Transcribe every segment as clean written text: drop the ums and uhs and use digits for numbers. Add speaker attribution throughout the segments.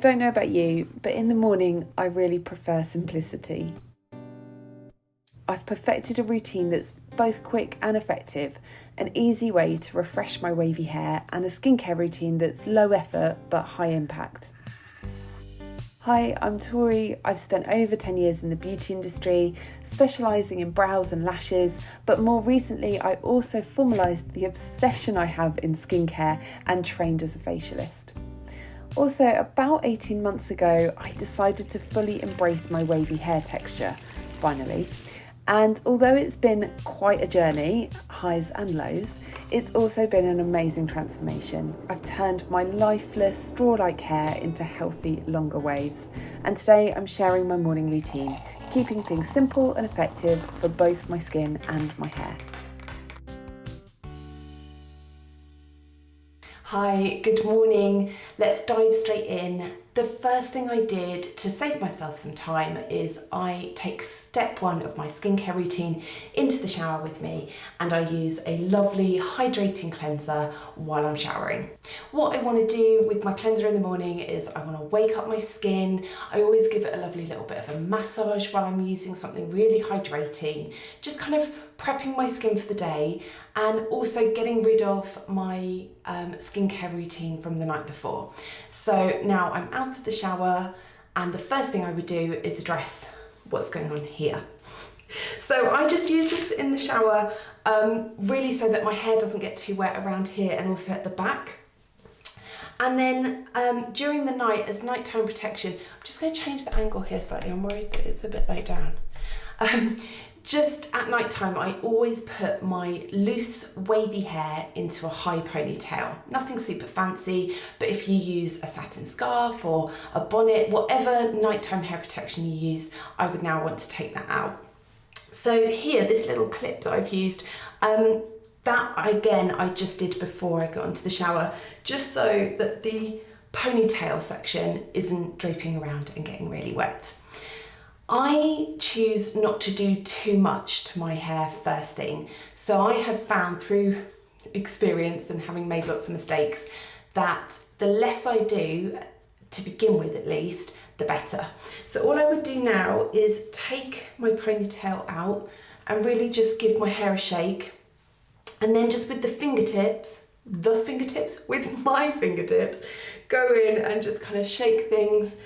Speaker 1: don't know about you, but in the morning I really prefer simplicity. I've perfected a routine that's both quick and effective, an easy way to refresh my wavy hair, and a skincare routine that's low effort but high impact. Hi, I'm Tori. I've spent over 10 years in the beauty industry, specialising in brows and lashes, but more recently I also formalised the obsession I have in skincare and trained as a facialist. Also, about 18 months ago, I decided to fully embrace my wavy hair texture, finally. And although it's been quite a journey, highs and lows, it's also been an amazing transformation. I've turned my lifeless, straw-like hair into healthy, longer waves. And today I'm sharing my morning routine, keeping things simple and effective for both my skin and my hair. Hi, good morning. Let's dive straight in. The first thing I did to save myself some time is I take step one of my skincare routine into the shower with me, and I use a lovely hydrating cleanser while I'm showering. What I want to do with my cleanser in the morning is I want to wake up my skin. I always give it a lovely little bit of a massage while I'm using something really hydrating, just kind of prepping my skin for the day and also getting rid of my skincare routine from the night before. So now I'm out of the shower, and the first thing I would do is address what's going on here. So I just use this in the shower really so that my hair doesn't get too wet around here and also at the back. And then during the night, as nighttime protection, I'm just going to change the angle here slightly. I'm worried that it's a bit low down. Just at night time, I always put my loose wavy hair into a high ponytail. Nothing super fancy, but if you use a satin scarf or a bonnet, whatever nighttime hair protection you use, I would now want to take that out. So here, this little clip that I've used, that again, I just did before I got into the shower, just so that the ponytail section isn't draping around and getting really wet. I choose not to do too much to my hair first thing. So I have found through experience and having made lots of mistakes that the less I do, to begin with at least, the better. So all I would do now is take my ponytail out and really just give my hair a shake. And then just with my fingertips, go in and just kind of shake things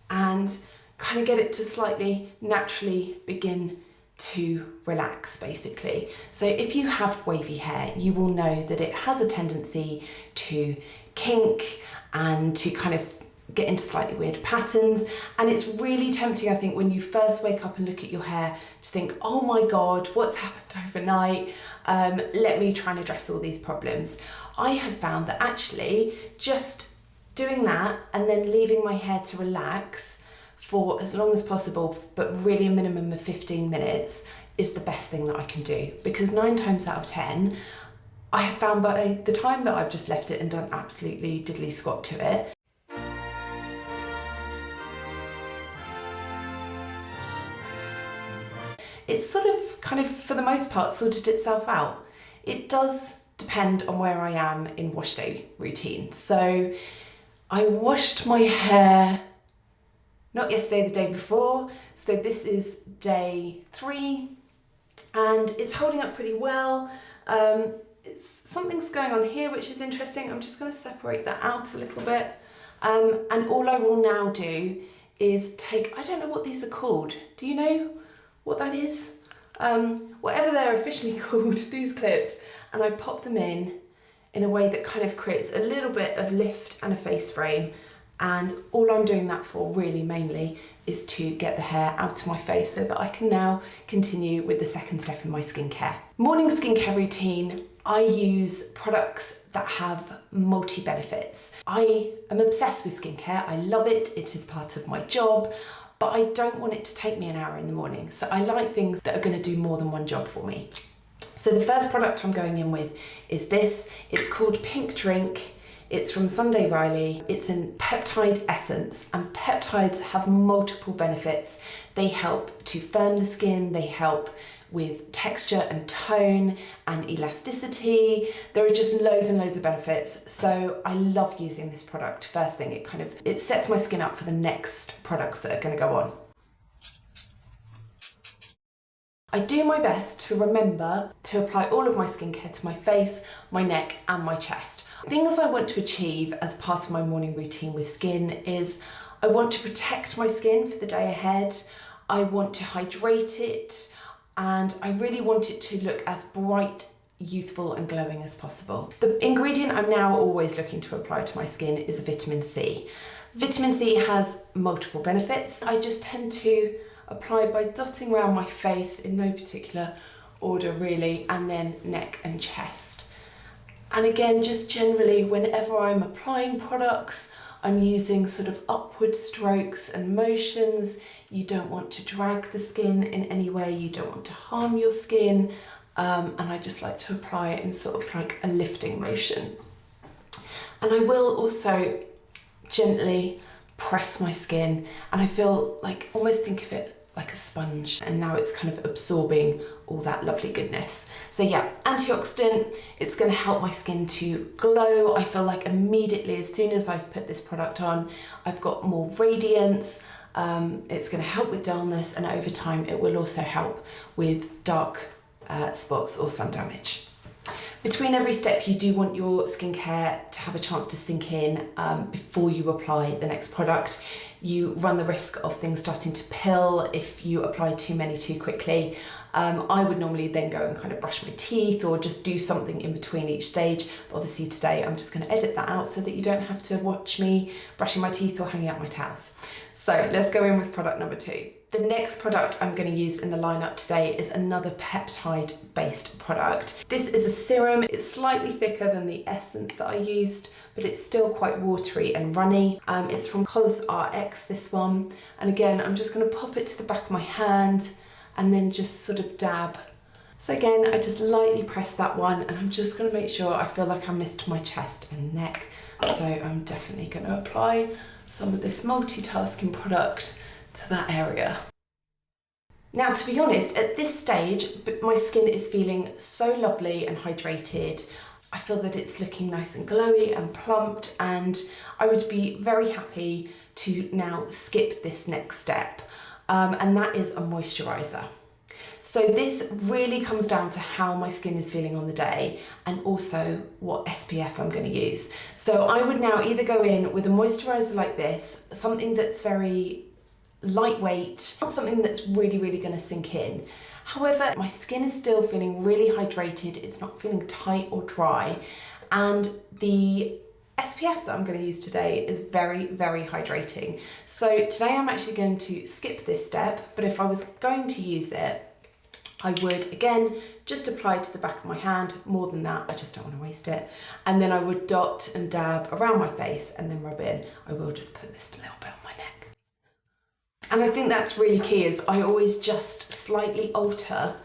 Speaker 1: and kind of get it to slightly naturally begin to relax, basically. So if you have wavy hair, you will know that it has a tendency to kink and to kind of get into slightly weird patterns. And it's really tempting, I think, when you first wake up and look at your hair to think, oh my God, what's happened overnight? Let me try and address all these problems. I have found that actually just doing that and then leaving my hair to relax for as long as possible, but really a minimum of 15 minutes is the best thing that I can do. Because 9 times out of 10, I have found by the time that I've just left it and done absolutely diddly squat to it, it's sort of kind of, for the most part, sorted itself out. It does depend on where I am in wash day routine. So I washed my hair not yesterday, the day before. So this is day 3 and it's holding up pretty well. Something's going on here which is interesting. I'm just going to separate that out a little bit. And all I will now do is take, I don't know what these are called. Do you know what that is? Whatever they're officially called, these clips, and I pop them in a way that kind of creates a little bit of lift and a face frame. And all I'm doing that for really mainly is to get the hair out of my face so that I can now continue with the second step in my skincare. Morning skincare routine, I use products that have multi-benefits. I am obsessed with skincare, I love it, it is part of my job, but I don't want it to take me an hour in the morning. So I like things that are going to do more than one job for me. So the first product I'm going in with is this. It's called Pink Drink. It's from Sunday Riley. It's in Peptide Essence, and peptides have multiple benefits. They help to firm the skin, they help with texture and tone and elasticity. There are just loads and loads of benefits. So I love using this product. First thing, it sets my skin up for the next products that are going to go on. I do my best to remember to apply all of my skincare to my face, my neck and my chest. Things I want to achieve as part of my morning routine with skin is I want to protect my skin for the day ahead, I want to hydrate it, and I really want it to look as bright, youthful and glowing as possible. The ingredient I'm now always looking to apply to my skin is a vitamin C. Vitamin C has multiple benefits. I just tend to apply by dotting around my face in no particular order really, and then neck and chest. And again, just generally whenever I'm applying products, I'm using sort of upward strokes and motions. You don't want to drag the skin in any way, you don't want to harm your skin, and I just like to apply it in sort of like a lifting motion. And I will also gently press my skin, and I feel like, almost think of it like a sponge, and now it's kind of absorbing all that lovely goodness. So yeah, antioxidant, it's going to help my skin to glow. I feel like immediately as soon as I've put this product on, I've got more radiance. It's going to help with dullness, and over time it will also help with dark spots or sun damage. Between every step, you do want your skincare to have a chance to sink in before you apply the next product. You run the risk of things starting to pill if you apply too many too quickly. I would normally then go and kind of brush my teeth or just do something in between each stage. But obviously today I'm just going to edit that out so that you don't have to watch me brushing my teeth or hanging out my towels. So let's go in with product number 2. The next product I'm going to use in the lineup today is another peptide based product. This is a serum. It's slightly thicker than the essence that I used, but it's still quite watery and runny. It's from CosRx, this one. And again, I'm just going to pop it to the back of my hand and then just sort of dab. So again, I just lightly press that one, and I'm just going to make sure I feel like I missed my chest and neck. So I'm definitely going to apply some of this multitasking product to that area. Now, to be honest, at this stage, my skin is feeling so lovely and hydrated. I feel that it's looking nice and glowy and plumped, and I would be very happy to now skip this next step, and that is a moisturiser. So this really comes down to how my skin is feeling on the day and also what SPF I'm going to use. So I would now either go in with a moisturiser like this, something that's very lightweight, not something that's really going to sink in. However, my skin is still feeling really hydrated, it's not feeling tight or dry, and the SPF that I'm going to use today is very hydrating. So today I'm actually going to skip this step, but if I was going to use it, I would again just apply to the back of my hand. More than that, I just don't want to waste it. And then I would dot and dab around my face and then rub in. I will just put this a little bit on my neck. And I think that's really key, is I always just slightly alter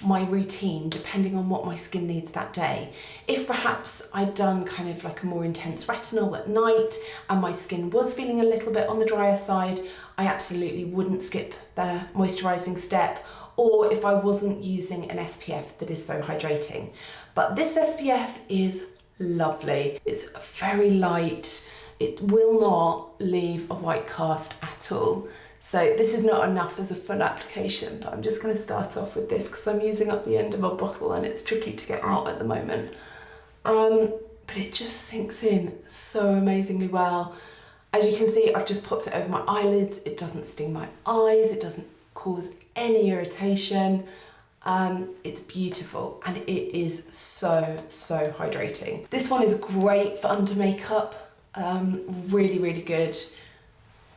Speaker 1: my routine depending on what my skin needs that day. If perhaps I'd done kind of like a more intense retinol at night and my skin was feeling a little bit on the drier side, I absolutely wouldn't skip the moisturising step, or if I wasn't using an SPF that is so hydrating. But this SPF is lovely. It's very light. It will not leave a white cast at all. So this is not enough as a full application, but I'm just going to start off with this because I'm using up the end of a bottle and it's tricky to get out at the moment. But it just sinks in so amazingly well. As you can see, I've just popped it over my eyelids. It doesn't sting my eyes. It doesn't cause any irritation. It's beautiful and it is so hydrating. This one is great for under makeup. Really good,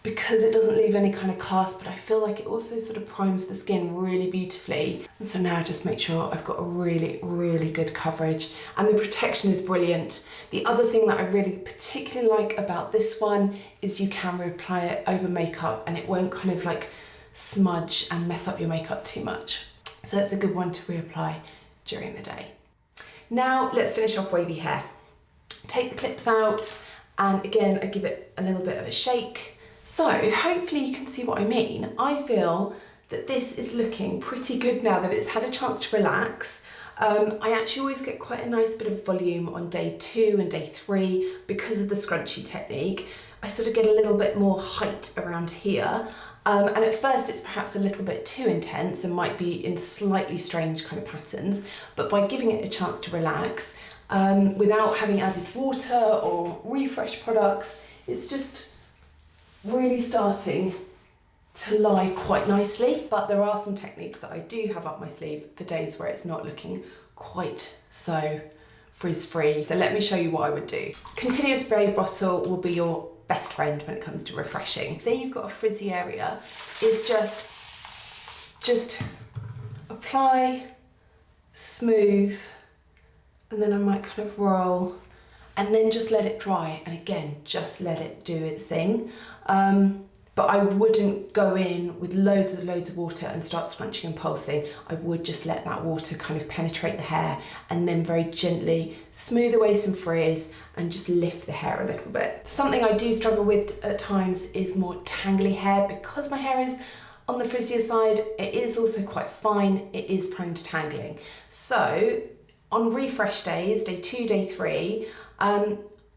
Speaker 1: because it doesn't leave any kind of cast, but I feel like it also sort of primes the skin really beautifully. And so now I just make sure I've got a really good coverage, and the protection is brilliant. The other thing that I really particularly like about this one is you can reapply it over makeup and it won't kind of like smudge and mess up your makeup too much. So it's a good one to reapply during the day. Now let's finish off wavy hair. Take the clips out, and again I give it a little bit of a shake. So hopefully you can see what I mean. I feel that this is looking pretty good now that it's had a chance to relax. I actually always get quite a nice bit of volume on day 2 and day 3 because of the scrunchie technique. I sort of get a little bit more height around here. And at first it's perhaps a little bit too intense and might be in slightly strange kind of patterns, but by giving it a chance to relax, without having added water or Refesh products, it's just really starting to lie quite nicely. But there are some techniques that I do have up my sleeve for days where it's not looking quite so frizz-free. So let me show you what I would do. Continuous spray bottle will be your best friend when it comes to refreshing. Say you've got a frizzy area, is just apply, smooth, and then I might kind of roll, and then just let it dry, and again, just let it do its thing. But I wouldn't go in with loads of water and start scrunching and pulsing. I would just let that water kind of penetrate the hair and then very gently smooth away some frizz and just lift the hair a little bit. Something I do struggle with at times is more tangly hair. Because my hair is on the frizzier side, it is also quite fine, it is prone to tangling. So on refresh days, day 2, day 3,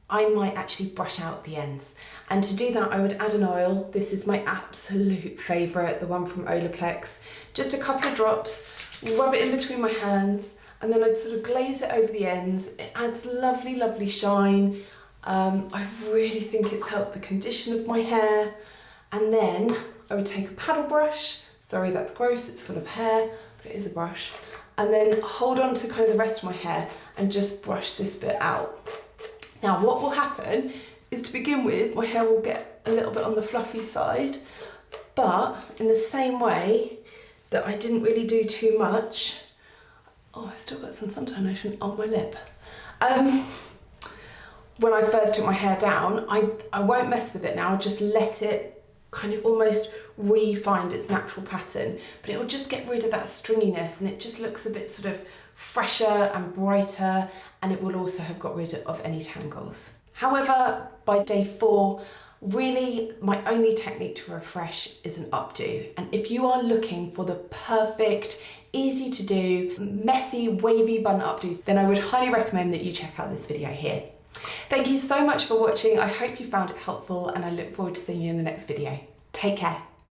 Speaker 1: I might actually brush out the ends. And to do that, I would add an oil. This is my absolute favourite, the one from Olaplex. Just a couple of drops, rub it in between my hands, and then I'd sort of glaze it over the ends. It adds lovely shine. I really think it's helped the condition of my hair. And then I would take a paddle brush. Sorry, that's gross, it's full of hair, but it is a brush. And then hold on to kind of the rest of my hair and just brush this bit out. Now what will happen is, to begin with, my hair will get a little bit on the fluffy side, but in the same way that I didn't really do too much, oh, I still got some suntan lotion on my lip. When I first took my hair down, I won't mess with it now, just let it kind of almost re-find its natural pattern, but it will just get rid of that stringiness and it just looks a bit sort of fresher and brighter, and it will also have got rid of any tangles. However, by day 4, really my only technique to refresh is an updo. And if you are looking for the perfect, easy to do, messy, wavy bun updo, then I would highly recommend that you check out this video here. Thank you so much for watching. I hope you found it helpful and I look forward to seeing you in the next video. Take care.